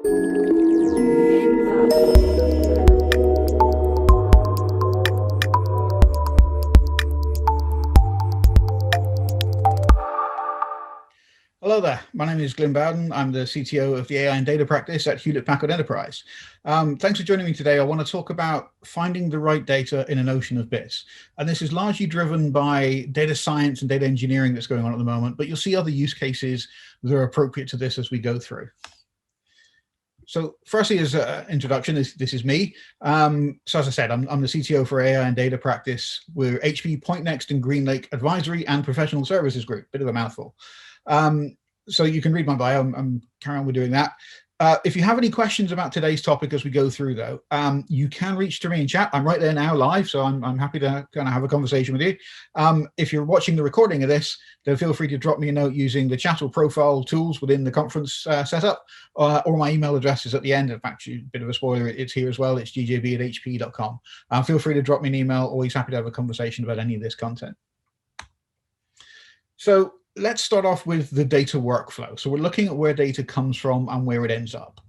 Hello there, my name is Glyn Bowden. I'm the CTO of the AI and Data Practice at Hewlett-Packard Enterprise. Thanks for joining me today. I want to talk about finding the right data in an ocean of bits. And this is largely driven by data science and data engineering that's going on at the moment, but you'll see other use cases that are appropriate to this as we go through. So firstly, as an introduction, this is me. So as I said, I'm the CTO for AI and Data Practice. We're HP PointNext and GreenLake Advisory and Professional Services Group, bit of a mouthful. So you can read my bio. I'm carrying on with doing that. If you have any questions about today's topic as we go through, though, you can reach to me in chat. I'm right there now live, so I'm happy to kind of have a conversation with you. If you're watching the recording of this, then feel free to drop me a note using the chat or profile tools within the conference setup, or my email address is at the end. In fact, a bit of a spoiler, it's here as well. It's gjb@hp.com. Feel free to drop me an email. Always happy to have a conversation about any of this content. So let's start off with the data workflow. So we're looking at where data comes from and where it ends up.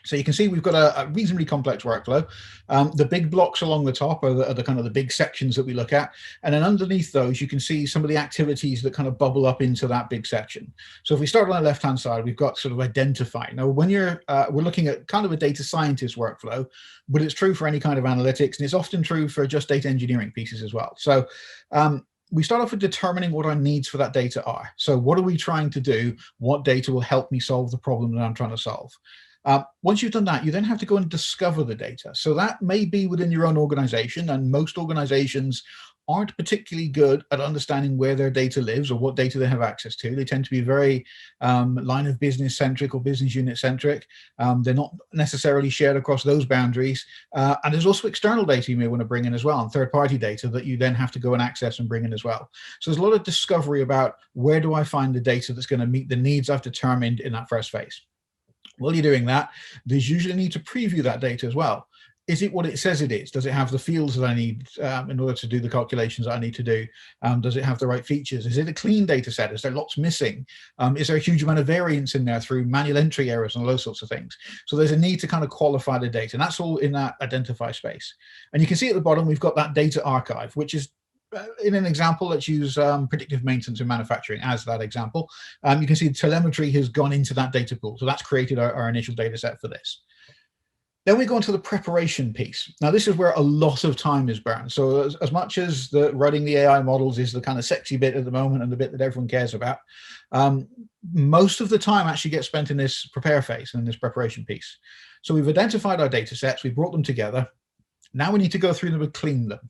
So you can see we've got a reasonably complex workflow. The big blocks along the top are the kind of the big sections that we look at. And then underneath those, you can see some of the activities that kind of bubble up into that big section. So if we start on the left-hand side, we've got sort of identify. Now, when we're looking at kind of a data scientist workflow, but it's true for any kind of analytics, and it's often true for just data engineering pieces as well. So we start off with determining what our needs for that data are. So what are we trying to do? What data will help me solve the problem that I'm trying to solve? Once you've done that, you then have to go and discover the data. So that may be within your own organization, and most organizations aren't particularly good at understanding where their data lives or what data they have access to. They tend to be very line of business centric or business unit centric. They're not necessarily shared across those boundaries. And there's also external data you may want to bring in as well, and third-party data that you then have to go and access and bring in as well. So there's a lot of discovery about where do I find the data that's going to meet the needs I've determined in that first phase. While you're doing that, there's usually a need to preview that data as well. Is it what it says it is? Does it have the fields that I need in order to do the calculations that I need to do? Does it have the right features? Is it a clean data set? Is there lots missing? Is there a huge amount of variance in there through manual entry errors and all those sorts of things? So there's a need to kind of qualify the data, and that's all in that identify space. And you can see at the bottom, we've got that data archive, which is in an example, let's use predictive maintenance in manufacturing as that example. You can see telemetry has gone into that data pool. So that's created our initial data set for this. Then we go into the preparation piece. Now, this is where a lot of time is burned. So as much as writing the AI models is the kind of sexy bit at the moment and the bit that everyone cares about, most of the time actually gets spent in this prepare phase and this preparation piece. So we've identified our data sets, we've brought them together. Now we need to go through them and clean them.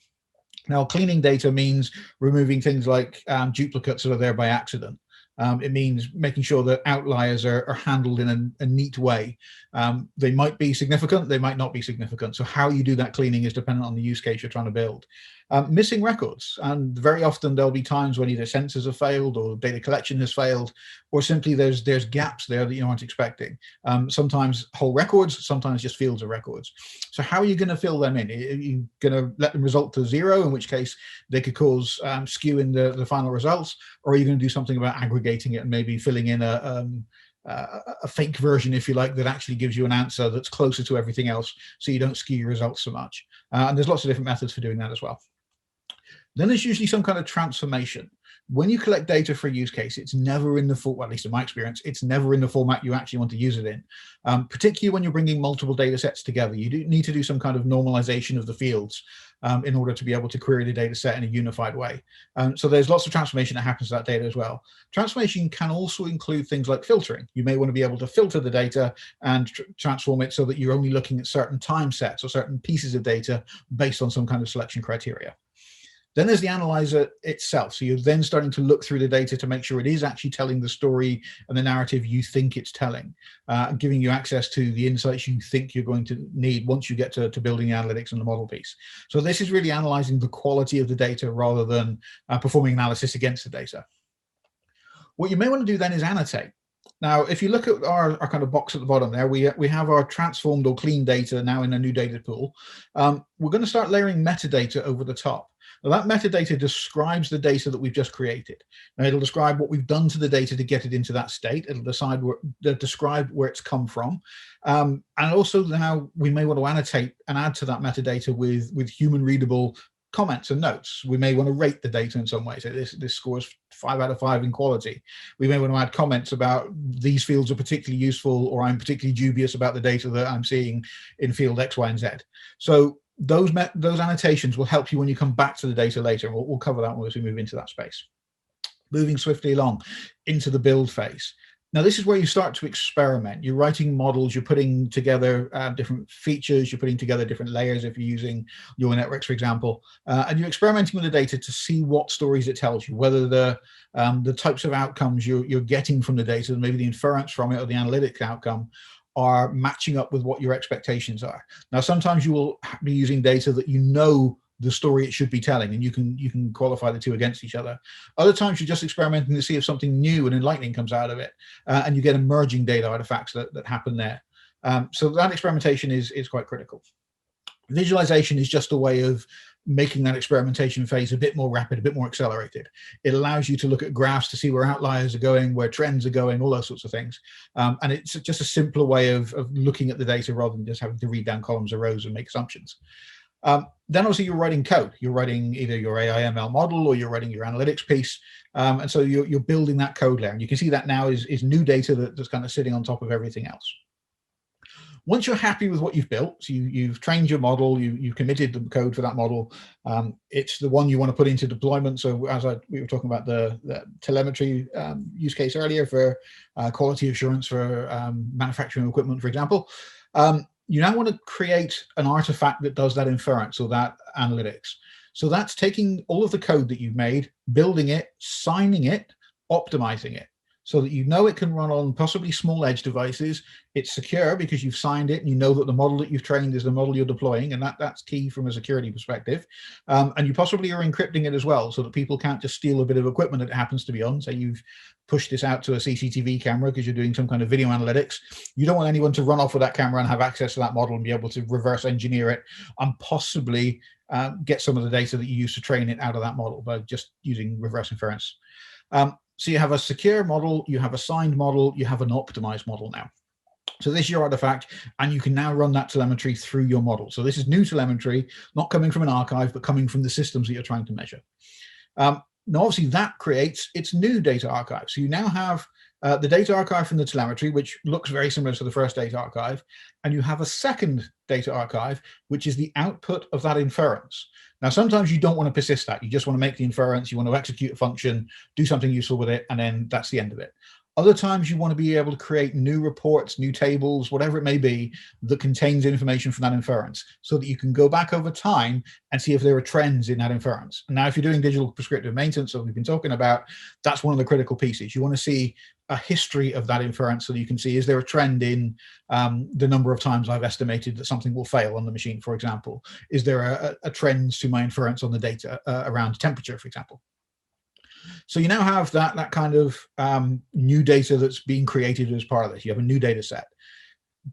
Now, cleaning data means removing things like duplicates that are there by accident. It means making sure that outliers are handled in a neat way. They might be significant, they might not be significant. So how you do that cleaning is dependent on the use case you're trying to build. Missing records, and very often there'll be times when either sensors have failed or data collection has failed, or simply there's gaps there that you aren't expecting. Sometimes whole records, sometimes just fields of records. So how are you going to fill them in? Are you going to let them result to zero, in which case they could cause skew in the final results, or are you going to do something about aggregating it and maybe filling in a fake version, if you like, that actually gives you an answer that's closer to everything else, so you don't skew your results so much? And there's lots of different methods for doing that as well. Then there's usually some kind of transformation. When you collect data for a use case, it's never in the full, well, at least in my experience, it's never in the format you actually want to use it in. Particularly when you're bringing multiple data sets together, you do need to do some kind of normalization of the fields in order to be able to query the data set in a unified way. So there's lots of transformation that happens to that data as well. Transformation can also include things like filtering. You may want to be able to filter the data and transform it so that you're only looking at certain time sets or certain pieces of data based on some kind of selection criteria. Then there's the analyzer itself. So you're then starting to look through the data to make sure it is actually telling the story and the narrative you think it's telling, giving you access to the insights you think you're going to need once you get to building the analytics and the model piece. So this is really analyzing the quality of the data rather than performing analysis against the data. What you may want to do then is annotate. Now, if you look at our kind of box at the bottom there, we have our transformed or clean data now in a new data pool. We're going to start layering metadata over the top. Now, that metadata describes the data that we've just created. Now, it'll describe what we've done to the data to get it into that state. It'll describe where it's come from. And also now we may want to annotate and add to that metadata with human readable comments and notes. We may want to rate the data in some way. So this scores 5 out of 5 in quality. We may want to add comments about these fields are particularly useful, or I'm particularly dubious about the data that I'm seeing in field X, Y, and Z. So those annotations will help you when you come back to the data later. We'll cover that as we move into that space. Moving swiftly along into the build phase. Now, this is where you start to experiment. You're writing models, you're putting together different features, you're putting together different layers if you're using neural networks, for example, and you're experimenting with the data to see what stories it tells you, whether the types of outcomes you're getting from the data, maybe the inference from it or the analytic outcome, are matching up with what your expectations are. Now, sometimes you will be using data that you know the story it should be telling, and you can qualify the two against each other. Other times you're just experimenting to see if something new and enlightening comes out of it, and you get emerging data artifacts that happen there. So that experimentation is quite critical. Visualization is just a way of making that experimentation phase a bit more rapid, a bit more accelerated. It allows you to look at graphs to see where outliers are going, where trends are going, all those sorts of things. And it's just a simpler way of looking at the data rather than just having to read down columns or rows and make assumptions. Then also you're writing code. You're writing either your AI/ML model or you're writing your analytics piece. And so you're building that code layer. And you can see that now is new data that's kind of sitting on top of everything else. Once you're happy with what you've built, so you've trained your model, you've committed the code for that model, it's the one you want to put into deployment. So as we were talking about the telemetry use case earlier for quality assurance for manufacturing equipment, for example, you now want to create an artifact that does that inference or that analytics. So that's taking all of the code that you've made, building it, signing it, optimizing it, so that you know it can run on possibly small edge devices. It's secure because you've signed it and you know that the model that you've trained is the model you're deploying, and that's key from a security perspective. And you possibly are encrypting it as well, so that people can't just steal a bit of equipment that it happens to be on. Say you've pushed this out to a CCTV camera because you're doing some kind of video analytics. You don't want anyone to run off with that camera and have access to that model and be able to reverse engineer it and possibly get some of the data that you use to train it out of that model by just using reverse inference. So you have a secure model, you have a signed model, you have an optimized model now. So this is your artifact, and you can now run that telemetry through your model. So this is new telemetry, not coming from an archive, but coming from the systems that you're trying to measure. Now, obviously, that creates its new data archive. So you now have the data archive from the telemetry, which looks very similar to the first data archive, and you have a second data archive, which is the output of that inference. Now, sometimes you don't want to persist that. You just want to make the inference, you want to execute a function, do something useful with it, and then that's the end of it. Other times you want to be able to create new reports, new tables, whatever it may be, that contains information from that inference, so that you can go back over time and see if there are trends in that inference. And now, if you're doing digital prescriptive maintenance, that we've been talking about, that's one of the critical pieces. You want to see a history of that inference so that you can see, is there a trend in the number of times I've estimated that something will fail on the machine, for example? Is there a trend to my inference on the data around temperature, for example? So you now have that kind of new data that's being created as part of this. You have a new data set.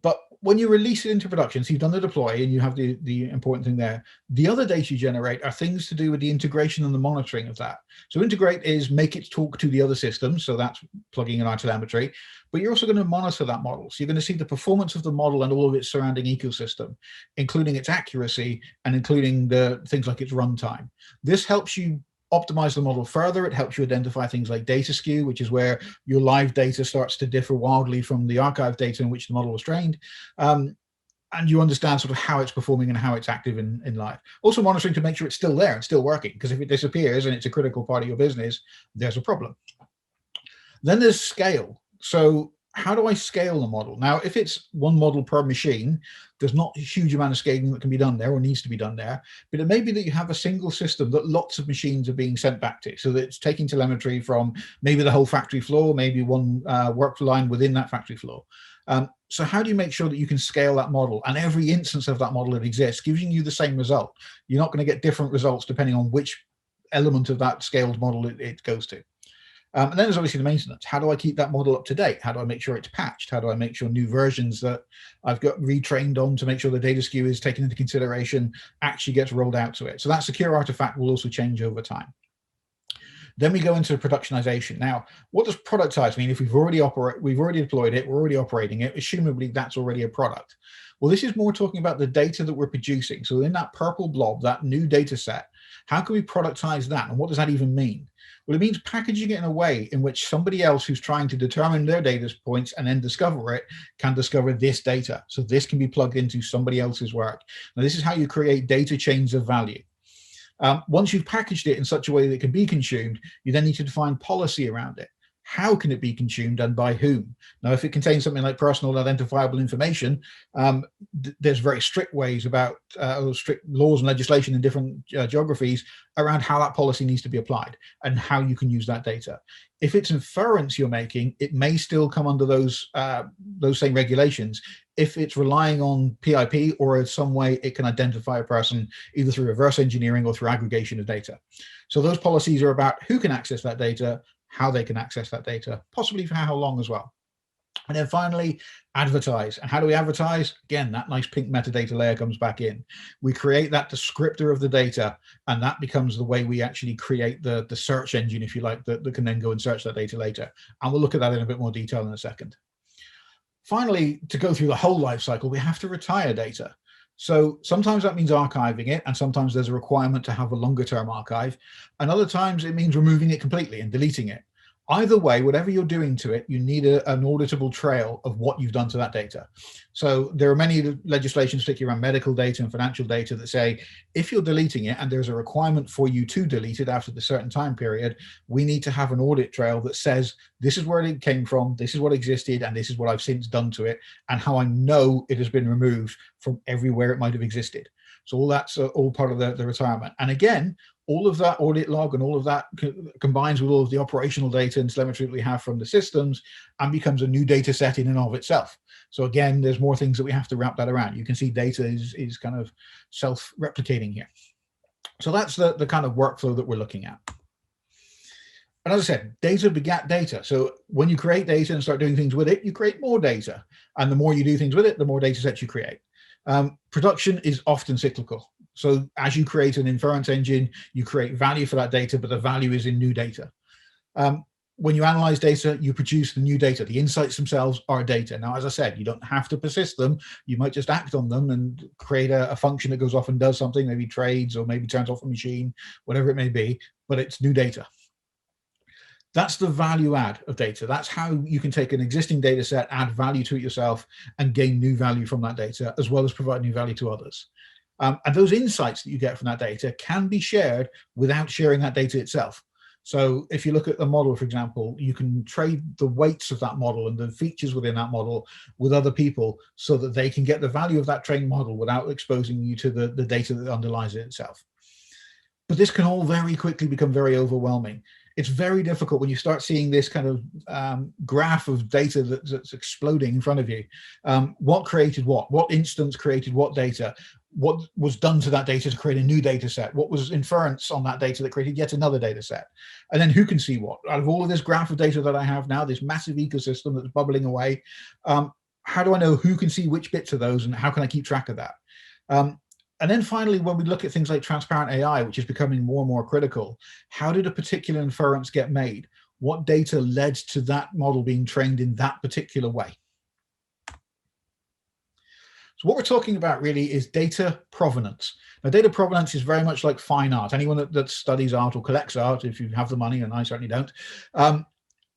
But when you release it into production, so you've done the deploy and you have the important thing there, the other data you generate are things to do with the integration and the monitoring of that. So integrate is make it talk to the other systems. So that's plugging in our telemetry, but you're also going to monitor that model. So you're going to see the performance of the model and all of its surrounding ecosystem, including its accuracy and including the things like its runtime. This helps you optimize the model further. It helps you identify things like data skew, which is where your live data starts to differ wildly from the archive data in which the model was trained. And you understand sort of how it's performing and how it's active in live. Also monitoring to make sure it's still there and still working, because if it disappears and it's a critical part of your business, there's a problem. Then there's scale. So how do I scale the model? Now, if it's one model per machine, there's not a huge amount of scaling that can be done there or needs to be done there, but it may be that you have a single system that lots of machines are being sent back to. So that it's taking telemetry from maybe the whole factory floor, maybe one work line within that factory floor. So how do you make sure that you can scale that model, and every instance of that model that exists giving you the same result? You're not going to get different results depending on which element of that scaled model it goes to. And then there's obviously the maintenance. How do I keep that model up to date? How do I make sure it's patched? How do I make sure new versions that I've got retrained on to make sure the data skew is taken into consideration actually gets rolled out to it? So that secure artifact will also change over time. Then we go into productionization. Now, what does productize mean? If we've already deployed it, we're already operating it, assumably that's already a product. Well, this is more talking about the data that we're producing. So in that purple blob, that new data set, how can we productize that? And what does that even mean? Well, it means packaging it in a way in which somebody else who's trying to determine their data points and then discover it can discover this data. So this can be plugged into somebody else's work. Now, this is how you create data chains of value. Once you've packaged it in such a way that it can be consumed, you then need to define policy around it. How can it be consumed and by whom? Now, if it contains something like personal identifiable information, there's very strict ways about strict laws and legislation in different geographies around how that policy needs to be applied and how you can use that data. If it's inference you're making, it may still come under those same regulations if it's relying on PIP or in some way it can identify a person either through reverse engineering or through aggregation of data. So those policies are about who can access that data, how they can access that data, possibly for how long as well. And then finally, advertise. And how do we advertise? Again, that nice pink metadata layer comes back in. We create that descriptor of the data, and that becomes the way we actually create the search engine, if you like, that can then go and search that data later. And we'll look at that in a bit more detail in a second. Finally, to go through the whole life cycle, we have to retire data. So sometimes that means archiving it, and sometimes there's a requirement to have a longer term archive, and other times it means removing it completely and deleting it. Either way, whatever you're doing to it, you need an auditable trail of what you've done to that data. So there are many legislations, particularly around medical data and financial data, that say if you're deleting it and there's a requirement for you to delete it after the certain time period, we need to have an audit trail that says this is where it came from, this is what existed, and this is what I've since done to it, and how I know it has been removed from everywhere it might have existed. So all that's all part of the retirement. And again, all of that audit log and all of that combines with all of the operational data and telemetry that we have from the systems and becomes a new data set in and of itself. So again, there's more things that we have to wrap that around. You can see data is kind of self-replicating here. So that's the kind of workflow that we're looking at. And as I said, data begat data. So when you create data and start doing things with it, you create more data. And the more you do things with it, the more data sets you create. Production is often cyclical. So as you create an inference engine, you create value for that data, but the value is in new data. When you analyze data, you produce the new data. The insights themselves are data. Now, as I said, you don't have to persist them. You might just act on them and create a function that goes off and does something, maybe trades or maybe turns off a machine, whatever it may be, but it's new data. That's the value add of data. That's how you can take an existing data set, add value to it yourself, and gain new value from that data, as well as provide new value to others. And those insights that you get from that data can be shared without sharing that data itself. So if you look at the model, for example, you can trade the weights of that model and the features within that model with other people so that they can get the value of that trained model without exposing you to the data that underlies it itself. But this can all very quickly become very overwhelming. It's very difficult when you start seeing this kind of graph of data that's exploding in front of you. What created what instance created what data, what was done to that data to create a new data set, what was inference on that data that created yet another data set, and then who can see what. Out of all of this graph of data that I have now, this massive ecosystem that's bubbling away, how do I know who can see which bits of those and how can I keep track of that? And then finally, when we look at things like transparent AI, which is becoming more and more critical, how did a particular inference get made? What data led to that model being trained in that particular way? So what we're talking about really is data provenance. Now, data provenance is very much like fine art. Anyone that studies art or collects art, if you have the money, and I certainly don't,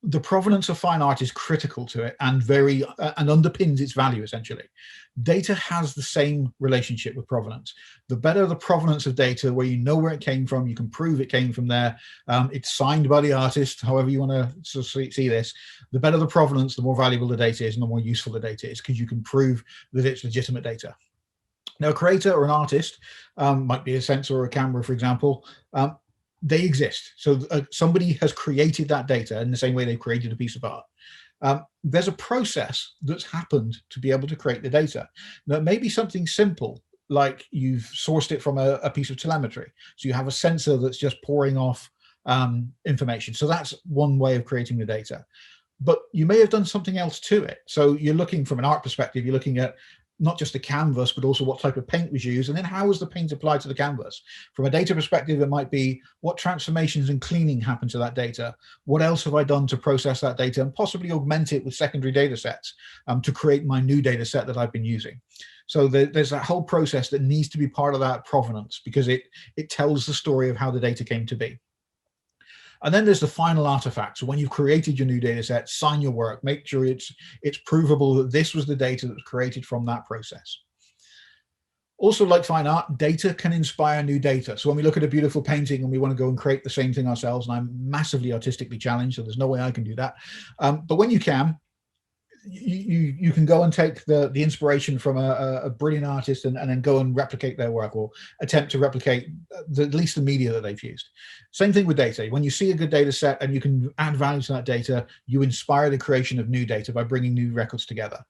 the provenance of fine art is critical to it and and underpins its value, essentially. Data has the same relationship with provenance. The better the provenance of data, where you know where it came from, you can prove it came from there, it's signed by the artist, however you want to see this, the better the provenance, the more valuable the data is and the more useful the data is, because you can prove that it's legitimate data. Now, a creator or an artist, might be a sensor or a camera, for example, they exist. So somebody has created that data in the same way they created a piece of art. There's a process that's happened to be able to create the data. Now, it may be something simple, like you've sourced it from a piece of telemetry. So you have a sensor that's just pouring off information. So that's one way of creating the data. But you may have done something else to it. So you're looking from an art perspective, you're looking at not just the canvas, but also what type of paint was used, and then how was the paint applied to the canvas. From a data perspective, it might be what transformations and cleaning happened to that data. What else have I done to process that data and possibly augment it with secondary data sets to create my new data set that I've been using. So there's that whole process that needs to be part of that provenance, because it tells the story of how the data came to be. And then there's the final artifact. So when you've created your new data set, sign your work, make sure it's provable that this was the data that was created from that process. Also, like fine art, data can inspire new data. So when we look at a beautiful painting and we want to go and create the same thing ourselves, and I'm massively artistically challenged, so there's no way I can do that. But when you can, you can go and take the inspiration from a brilliant artist and then go and replicate their work, or attempt to replicate at least the media that they've used. Same thing with data. When you see a good data set and you can add value to that data, you inspire the creation of new data by bringing new records together.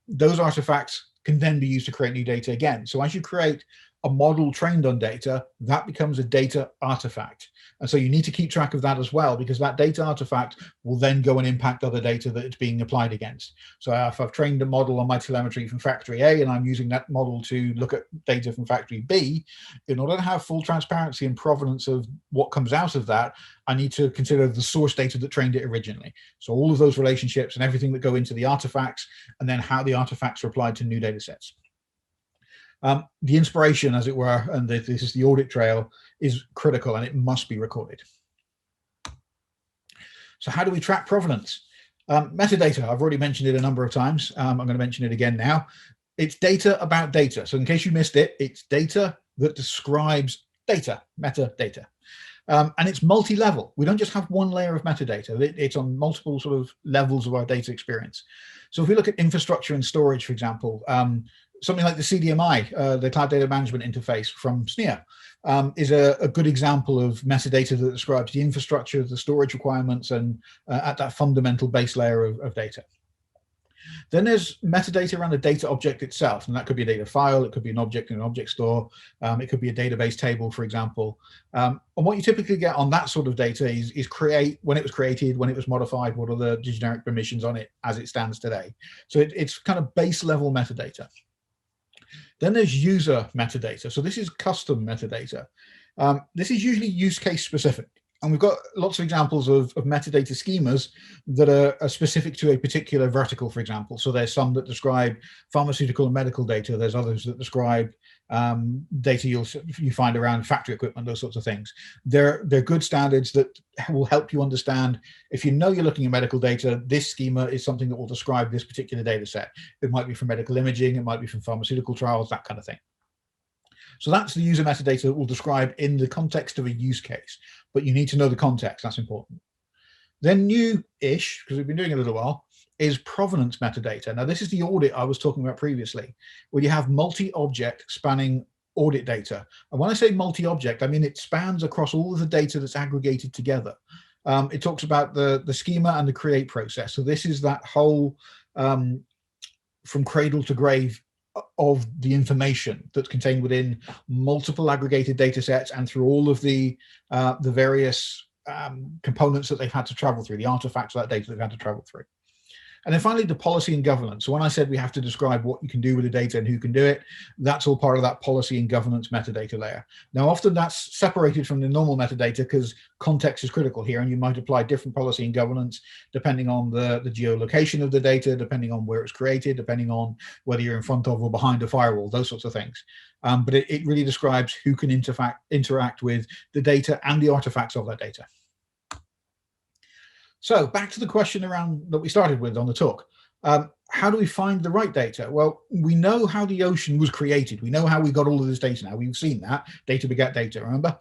Those artifacts can then be used to create new data again. So as you create a model trained on data, that becomes a data artifact. And so you need to keep track of that as well, because that data artifact will then go and impact other data that it's being applied against. So if I've trained a model on my telemetry from factory A and I'm using that model to look at data from factory B, in order to have full transparency and provenance of what comes out of that, I need to consider the source data that trained it originally. So all of those relationships and everything that go into the artifacts, and then how the artifacts are applied to new data sets. The inspiration, as it were, and this is the audit trail, is critical, and it must be recorded. So how do we track provenance? Metadata, I've already mentioned it a number of times. I'm going to mention it again now. It's data about data. So in case you missed it, it's data that describes data, metadata. And it's multi-level. We don't just have one layer of metadata. It's on multiple sort of levels of our data experience. So if we look at infrastructure and storage, for example, something like the CDMI, the Cloud Data Management Interface from SNIA, is a good example of metadata that describes the infrastructure, the storage requirements, and at that fundamental base layer of data. Then there's metadata around the data object itself, and that could be a data file, it could be an object in an object store, it could be a database table, for example. And what you typically get on that sort of data is when it was created, when it was modified, what are the generic permissions on it as it stands today. So it's kind of base level metadata. Then there's user metadata. So this is custom metadata. This is usually use case specific. And we've got lots of examples of metadata schemas that are specific to a particular vertical, for example. So there's some that describe pharmaceutical and medical data. There's others that describe data you find around factory equipment, those sorts of things. They're good standards that will help you understand, if you know you're looking at medical data, this schema is something that will describe this particular data set. It might be from medical imaging, it might be from pharmaceutical trials, that kind of thing. So that's the user metadata that will describe in the context of a use case, but you need to know the context, that's important. Then new-ish, because we've been doing it a little while, is provenance metadata. Now this is the audit I was talking about previously, where you have multi-object spanning audit data. And when I say multi-object, I mean it spans across all of the data that's aggregated together. It talks about the schema and the create process. So this is that whole from cradle to grave of the information that's contained within multiple aggregated data sets and through all of the various components that they've had to travel through, the artifacts of that data they've had to travel through. And then finally, the policy and governance. So when I said we have to describe what you can do with the data and who can do it, that's all part of that policy and governance metadata layer. Now, often that's separated from the normal metadata because context is critical here, and you might apply different policy and governance depending on the geolocation of the data, depending on where it's created, depending on whether you're in front of or behind a firewall, those sorts of things. But it really describes who can interact with the data and the artifacts of that data. So back to the question around that we started with on the talk. How do we find the right data? Well, we know how the ocean was created. We know how we got all of this data now. We've seen that. Data begat data, remember?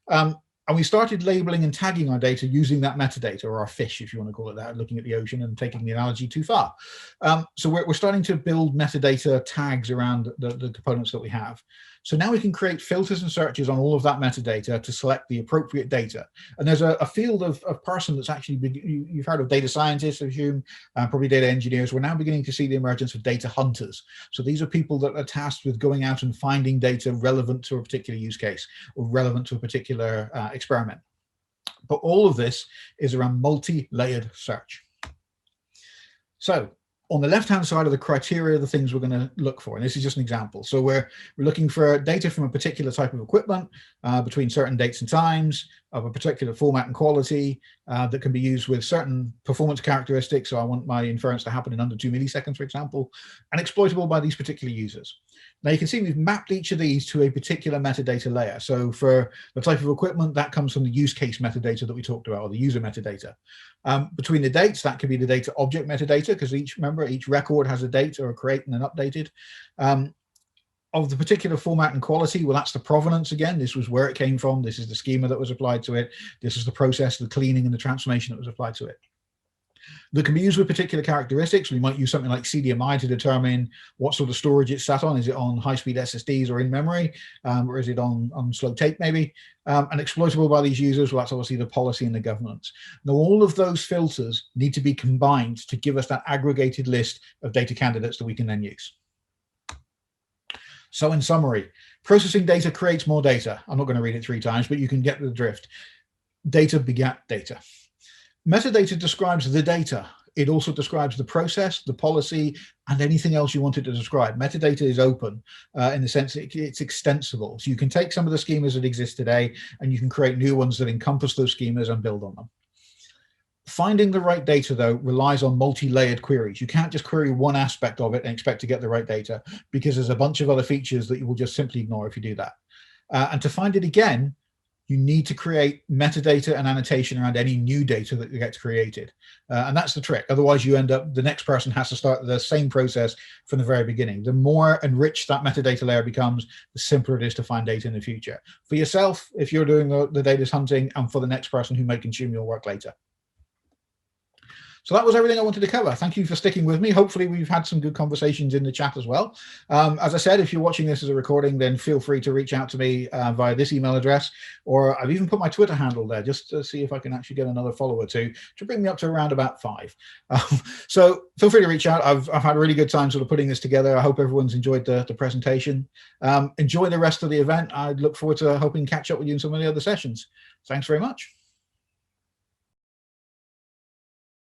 And we started labeling and tagging our data using that metadata, or our fish, if you want to call it that, looking at the ocean and taking the analogy too far. So we're starting to build metadata tags around the components that we have. So now we can create filters and searches on all of that metadata to select the appropriate data. And there's a field of person that's actually, you've heard of data scientists, I assume, probably data engineers. We're now beginning to see the emergence of data hunters. So these are people that are tasked with going out and finding data relevant to a particular use case or relevant to a particular experiment. But all of this is around multi-layered search. So on the left-hand side of the criteria, the things we're going to look for, and this is just an example. So we're looking for data from a particular type of equipment between certain dates and times of a particular format and quality that can be used with certain performance characteristics. So I want my inference to happen in under 2 milliseconds, for example, and exploitable by these particular users. Now you can see we've mapped each of these to a particular metadata layer. So for the type of equipment, that comes from the use case metadata that we talked about, or the user metadata. Between the dates, that could be the data object metadata, because each record has a date or a create and an updated. Of the particular format and quality, well, that's the provenance again. This was where it came from. This is the schema that was applied to it. This is the process, the cleaning and the transformation that was applied to it. That can be used with particular characteristics. We might use something like CDMI to determine what sort of storage it's sat on. Is it on high-speed SSDs or in memory? Or is it on slow tape maybe? And exploitable by these users, well, that's obviously the policy and the governance. Now, all of those filters need to be combined to give us that aggregated list of data candidates that we can then use. So in summary, processing data creates more data. I'm not going to read it 3 times, but you can get the drift. Data begat data. Metadata describes the data. It also describes the process, the policy, and anything else you want it to describe. Metadata is open in the sense that it's extensible. So you can take some of the schemas that exist today and you can create new ones that encompass those schemas and build on them. Finding the right data, though, relies on multi-layered queries. You can't just query one aspect of it and expect to get the right data, because there's a bunch of other features that you will just simply ignore if you do that. And to find it again, you need to create metadata and annotation around any new data that gets created. And that's the trick. Otherwise, you end up, the next person has to start the same process from the very beginning. The more enriched that metadata layer becomes, the simpler it is to find data in the future. For yourself, if you're doing the data hunting, and for the next person who may consume your work later. So that was everything I wanted to cover. Thank you for sticking with me. Hopefully we've had some good conversations in the chat as well. As I said, if you're watching this as a recording, then feel free to reach out to me via this email address, or I've even put my Twitter handle there just to see if I can actually get another follower to bring me up to around about 5. So feel free to reach out. I've had a really good time sort of putting this together. I hope everyone's enjoyed the presentation. Enjoy the rest of the event. I look forward to hoping to catch up with you in some of the other sessions. Thanks very much.